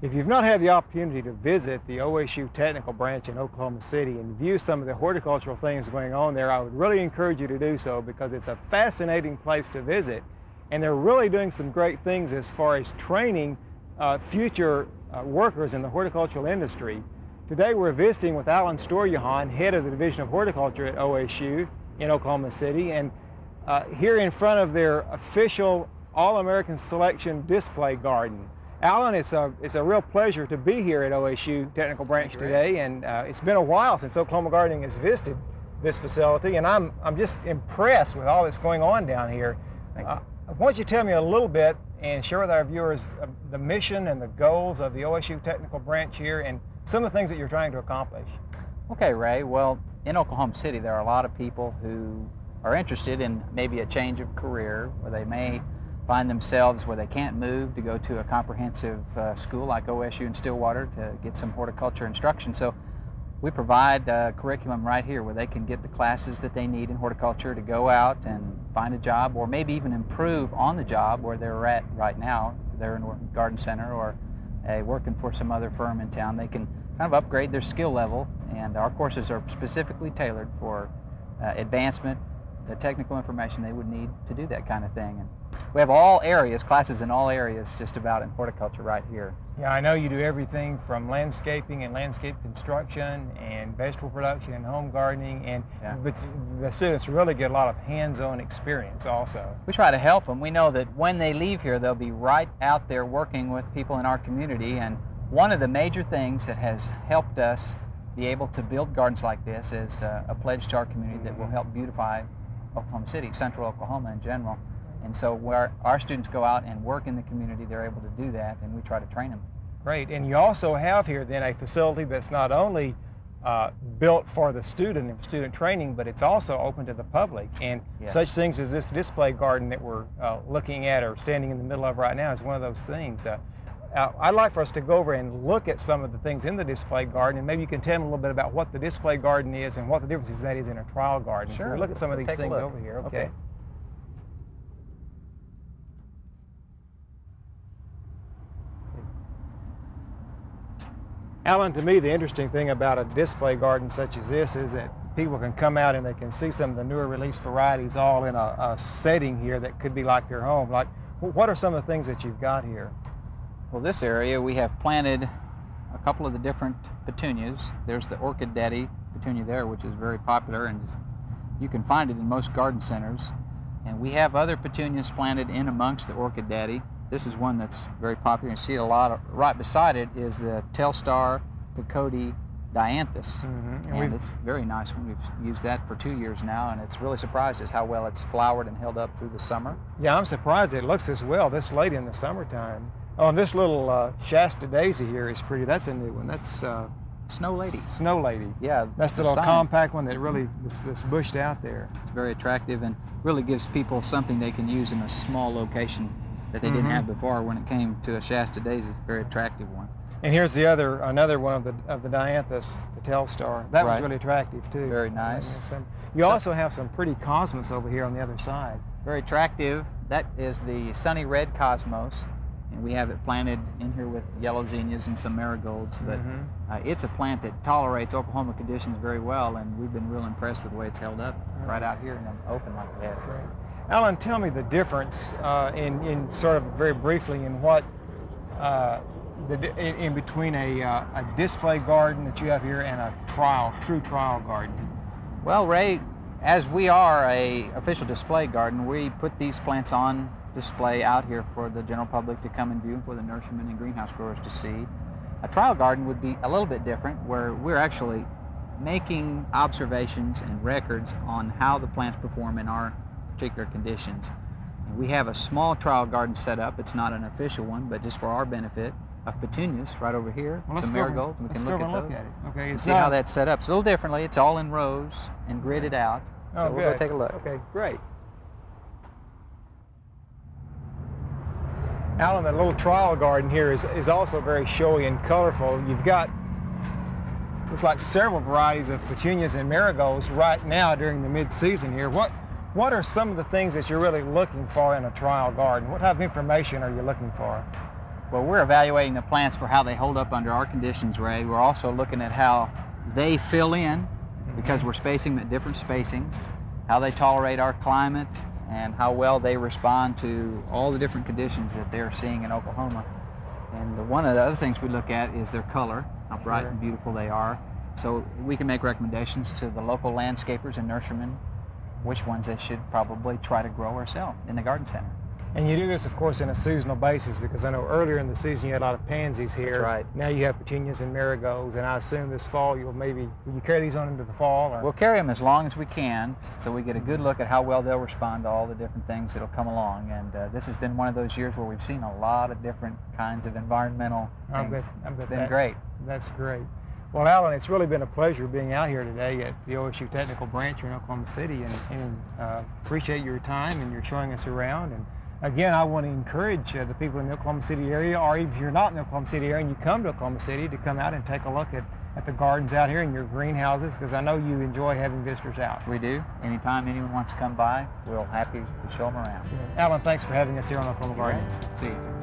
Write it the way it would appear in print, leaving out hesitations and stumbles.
If you've not had the opportunity to visit the OSU Technical Branch in Oklahoma City and view some of the horticultural things going on there, I would really encourage you to do so because it's a fascinating place to visit. And they're really doing some great things as far as training future workers in the horticultural industry. Today we're visiting with Allan Storjohann, head of the Division of Horticulture at OSU in Oklahoma City, and here in front of their official All-American Selection display garden. Allan, it's a real pleasure to be here at OSU Technical Branch today, and it's been a while since Oklahoma Gardening has visited this facility, and I'm just impressed with all that's going on down here. Why don't you tell me a little bit and share with our viewers the mission and the goals of the OSU Technical Branch here and some of the things that you're trying to accomplish. Okay, Ray. Well, in Oklahoma City, there are a lot of people who are interested in maybe a change of career, where they may find themselves where they can't move to go to a comprehensive school like OSU in Stillwater to get some horticulture instruction. So we provide a curriculum right here where they can get the classes that they need in horticulture to go out and find a job, or maybe even improve on the job where they're at right now. If they're in a garden center or working for some other firm in town, they can kind of upgrade their skill level, and our courses are specifically tailored for advancement, the technical information they would need to do that kind of thing. And we have all areas, classes in all areas just about in horticulture right here. Yeah, I know you do everything from landscaping and landscape construction and vegetable production and home gardening, but the students really get a lot of hands-on experience also. We try to help them. We know that when they leave here, they'll be right out there working with people in our community, and one of the major things that has helped us be able to build gardens like this is a pledge to our community that will help beautify Oklahoma City, central Oklahoma in general. And so where our students go out and work in the community, they're able to do that, and we try to train them. Great. And you also have here then a facility that's not only built for the student and student training, but it's also open to the public. And such things as this display garden that we're looking at or standing in the middle of right now is one of those things. I'd like for us to go over and look at some of the things in the display garden, and maybe you can tell me a little bit about what the display garden is and what the difference that is in a trial garden. Sure. We'll look at some of these things over here. Okay. Allan, to me, the interesting thing about a display garden such as this is that people can come out and they can see some of the newer release varieties all in a setting here that could be like their home. Like, what are some of the things that you've got here? Well, this area we have planted a couple of the different petunias. There's the Orchid Daddy petunia there, which is very popular, and you can find it in most garden centers. And we have other petunias planted in amongst the Orchid Daddy. This is one that's very popular. You see it a lot. Right beside it is the Telstar Picote Dianthus. And it's very nice. We've used that for 2 years now, and it's really surprised us how well it's flowered and held up through the summer. Yeah, I'm surprised it looks this well this late in the summertime. Oh, and this little Shasta daisy here is pretty. That's a new one. That's Snow Lady. Snow Lady. Yeah. That's the little compact one that really that's bushed out there. It's very attractive and really gives people something they can use in a small location that they didn't have before when it came to a Shasta daisy. Very attractive one. And here's the another one of the Dianthus, the Telstar. That was really attractive too. Very nice. You also have some pretty cosmos over here on the other side. Very attractive. That is the Sunny Red Cosmos. And we have it planted in here with yellow zinnias and some marigolds, but it's a plant that tolerates Oklahoma conditions very well, and we've been real impressed with the way it's held up right out here in the open like it has. Right. Allan, tell me the difference in sort of very briefly in what in between a display garden that you have here and a true trial garden. Well, Ray, as we are a official display garden, we put these plants on display out here for the general public to come and view, for the nurserymen and greenhouse growers to see. A trial garden would be a little bit different, where we're actually making observations and records on how the plants perform in our particular conditions. And we have a small trial garden set up. It's not an official one, but just for our benefit, of petunias right over here, some marigolds. We can look at those. Okay, and see how that's set up. It's a little differently. It's all in rows and gridded out. So we'll go take a look. Okay, great. Allan, that little trial garden here is also very showy and colorful. You've got, looks like several varieties of petunias and marigolds right now during the mid-season here. What are some of the things that you're really looking for in a trial garden? What type of information are you looking for? Well, we're evaluating the plants for how they hold up under our conditions, Ray. We're also looking at how they fill in, because we're spacing them at different spacings, how they tolerate our climate, and how well they respond to all the different conditions that they're seeing in Oklahoma. And one of the other things we look at is their color, how bright and beautiful they are. So we can make recommendations to the local landscapers and nurserymen which ones they should probably try to grow or sell in the garden center. And you do this, of course, on a seasonal basis, because I know earlier in the season you had a lot of pansies here. That's right. Now you have petunias and marigolds, and I assume this fall will you carry these on into the fall? Or? We'll carry them as long as we can, so we get a good look at how well they'll respond to all the different things that'll come along. And this has been one of those years where we've seen a lot of different kinds of environmental things. It's been great. That's great. Well, Allan, it's really been a pleasure being out here today at the OSU Technical Branch here in Oklahoma City, and appreciate your time and you're showing us around. And again, I want to encourage the people in the Oklahoma City area, or if you're not in the Oklahoma City area and you come to Oklahoma City, to come out and take a look at the gardens out here and your greenhouses, because I know you enjoy having visitors out. We do. Anytime anyone wants to come by, we're happy to show them around. Allan, thanks for having us here on Oklahoma Garden. See you.